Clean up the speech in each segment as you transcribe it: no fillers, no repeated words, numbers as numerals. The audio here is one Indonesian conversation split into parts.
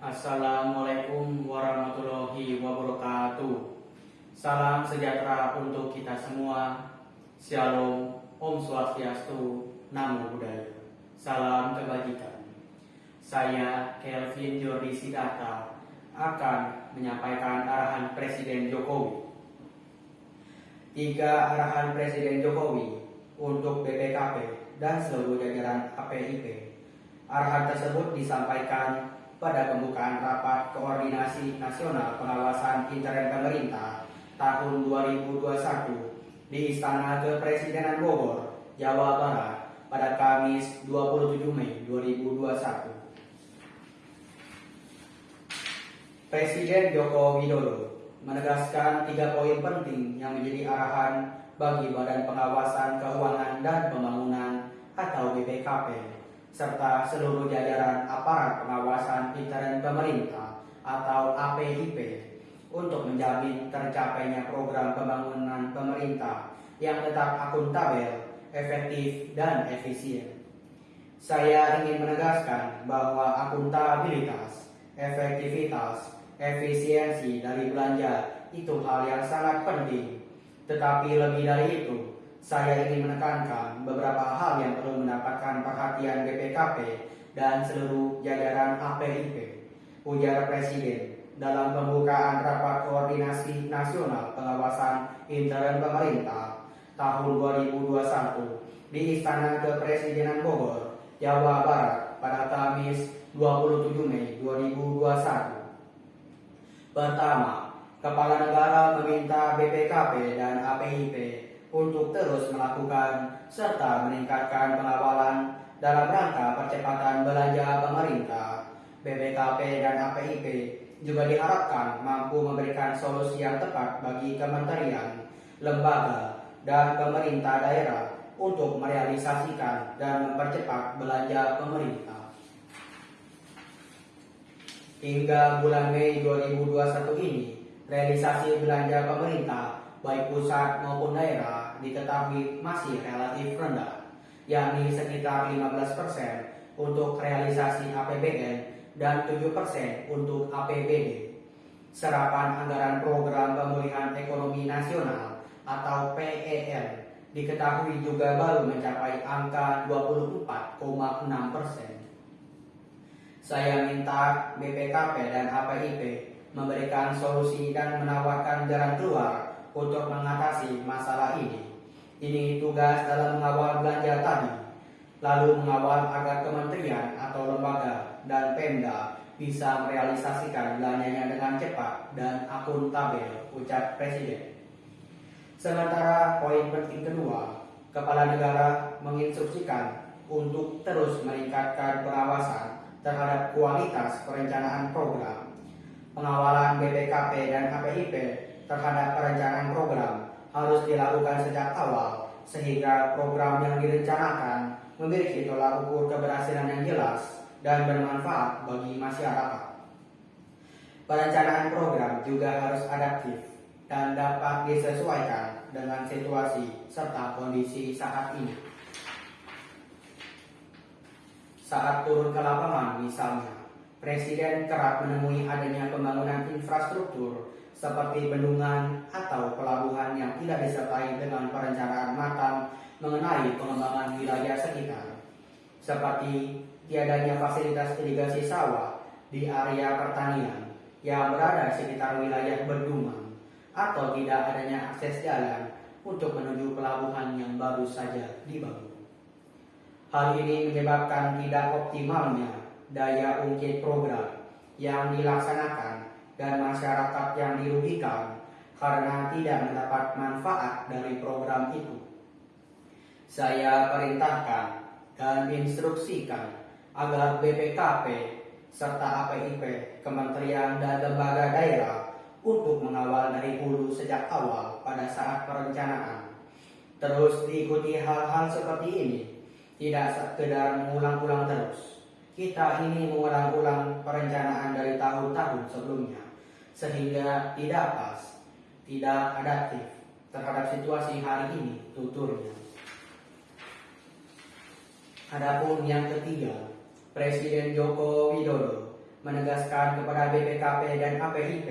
Assalamualaikum warahmatullahi wabarakatuh. Salam sejahtera untuk kita semua. Shalom, Om Swastiastu, Namo Buddhaya. Salam kebajikan. Saya Kelvin Jordi Siddhartha akan menyampaikan arahan Presiden Jokowi. 3 arahan Presiden Jokowi untuk BPKP dan seluruh jajaran APIP. Arahan tersebut disampaikan pada pembukaan Rapat Koordinasi Nasional Pengawasan Intern Pemerintah tahun 2021 di Istana Kepresidenan Bogor, Jawa Barat pada Kamis 27 Mei 2021. Presiden Joko Widodo menegaskan 3 poin penting yang menjadi arahan bagi Badan Pengawasan Keuangan dan Pembangunan atau BPKP serta seluruh jajaran aparat pengawasan intern pemerintah atau APIP untuk menjamin tercapainya program pembangunan pemerintah yang tetap akuntabel, efektif, dan efisien. Saya ingin menegaskan bahwa akuntabilitas, efektivitas, efisiensi dari belanja itu hal yang sangat penting. Tetapi lebih dari itu, saya ingin menekankan beberapa hal yang perlu mendapatkan perhatian BPKP dan seluruh jajaran APIP, ujar Presiden dalam pembukaan Rapat Koordinasi Nasional Pengawasan Intern Pemerintah tahun 2021 di Istana Kepresidenan Bogor, Jawa Barat pada Kamis 27 Mei 2021. Pertama, Kepala Negara meminta BPKP dan APIP untuk terus melakukan serta meningkatkan pengawalan dalam rangka percepatan belanja pemerintah. BPKP dan APIP juga diharapkan mampu memberikan solusi yang tepat bagi kementerian, lembaga, dan pemerintah daerah untuk merealisasikan dan mempercepat belanja pemerintah. Hingga bulan Mei 2021 ini, realisasi belanja pemerintah baik pusat maupun daerah diketahui masih relatif rendah, yakni sekitar 15% untuk realisasi APBN dan 7% untuk APBD. Serapan anggaran program pemulihan ekonomi nasional atau PEN diketahui juga baru mencapai angka 24,6%. Saya minta BPKP dan APIP memberikan solusi dan menawarkan jalan keluar untuk mengatasi masalah ini. Ini tugas dalam mengawal belanja tadi, lalu mengawal agar kementerian atau lembaga dan Pemda bisa merealisasikan belanjanya dengan cepat dan akuntabel, ujar Presiden. Sementara poin penting kedua, Kepala Negara menginstruksikan untuk terus meningkatkan pengawasan terhadap kualitas perencanaan program. Pengawalan BPKP dan APIP terhadap perencanaan program harus dilakukan sejak awal sehingga program yang direncanakan memiliki tolak ukur keberhasilan yang jelas dan bermanfaat bagi masyarakat. Perencanaan program juga harus adaptif dan dapat disesuaikan dengan situasi serta kondisi saat ini. Saat turun ke lapangan misalnya, Presiden kerap menemui adanya pembangunan infrastruktur seperti bendungan atau pelabuhan yang tidak disertai dengan perencanaan matang mengenai pengembangan wilayah sekitar, seperti tiadanya fasilitas irigasi sawah di area pertanian yang berada di sekitar wilayah bendungan, atau tidak adanya akses jalan untuk menuju pelabuhan yang baru saja dibangun. Hal ini menyebabkan tidak optimalnya daya ungkit program yang dilaksanakan dan masyarakat yang dirugikan karena tidak mendapat manfaat dari program itu. Saya perintahkan dan instruksikan agar BPKP serta APIP, kementerian dan lembaga daerah untuk mengawal dari hulu sejak awal pada saat perencanaan. Terus diikuti hal-hal seperti ini, tidak sekedar mengulang-ulang terus. Kita ini mengulang-ulang perencanaan dari tahun-tahun sebelumnya, sehingga tidak pas, tidak adaptif terhadap situasi hari ini, tuturnya. Adapun yang ketiga, Presiden Joko Widodo menegaskan kepada BPKP dan APIP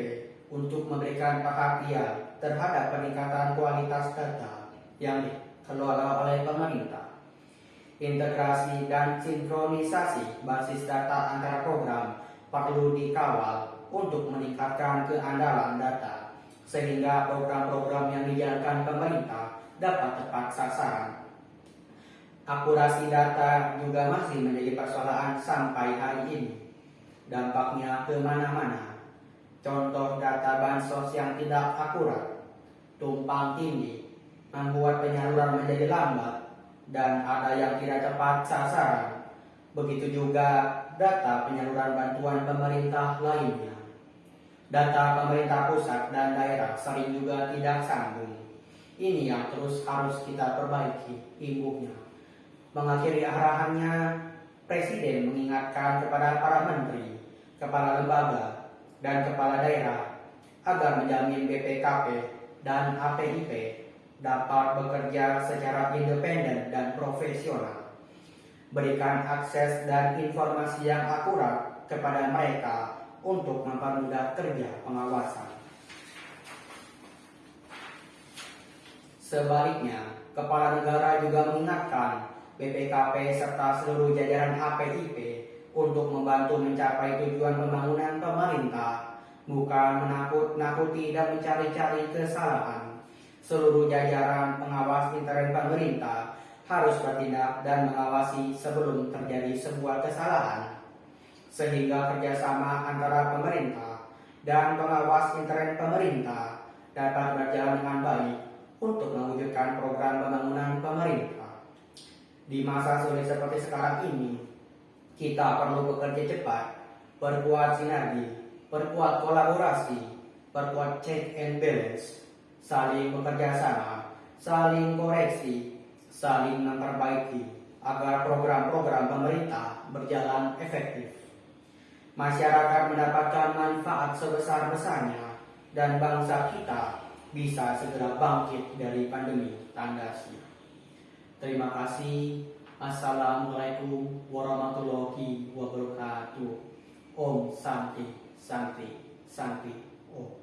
untuk memberikan perhatian terhadap peningkatan kualitas data yang dikelola oleh pemerintah. Integrasi dan sinkronisasi basis data antara program perlu dikawal untuk meningkatkan keandalan data, sehingga program-program yang dijalankan pemerintah dapat tepat sasaran. Akurasi data juga masih menjadi persoalan sampai hari ini. Dampaknya kemana-mana. Contoh data bansos yang tidak akurat, tumpang tindih, membuat penyaluran menjadi lambat, dan ada yang tidak tepat sasaran. Begitu juga data penyaluran bantuan pemerintah lainnya. Data pemerintah pusat dan daerah sering juga tidak sambung. Ini yang terus harus kita perbaiki, imbuhnya. Mengakhiri arahannya, Presiden mengingatkan kepada para menteri, kepala lembaga, dan kepala daerah agar menjamin BPKP dan APIP dapat bekerja secara independen dan profesional. Berikan akses dan informasi yang akurat kepada mereka untuk mempermudah kerja pengawasan. Sebaliknya, Kepala Negara juga mengingatkan BPKP serta seluruh jajaran APIP untuk membantu mencapai tujuan pembangunan pemerintah, bukan menakut-nakuti dan mencari-cari kesalahan. Seluruh jajaran pengawas intern pemerintah harus bertindak dan mengawasi sebelum terjadi sebuah kesalahan, sehingga kerjasama antara pemerintah dan pengawas intern pemerintah dapat berjalan dengan baik untuk mewujudkan program pembangunan pemerintah. Di masa sulit seperti sekarang ini, kita perlu bekerja cepat, perkuat sinergi, perkuat kolaborasi, perkuat check and balance, saling bekerja sama, saling koreksi, saling memperbaiki, agar program-program pemerintah berjalan efektif. Masyarakat mendapatkan manfaat sebesar-besarnya, dan bangsa kita bisa segera bangkit dari pandemi tandasnya. Terima kasih. Assalamualaikum warahmatullahi wabarakatuh. Om Santi Santi Santi Om.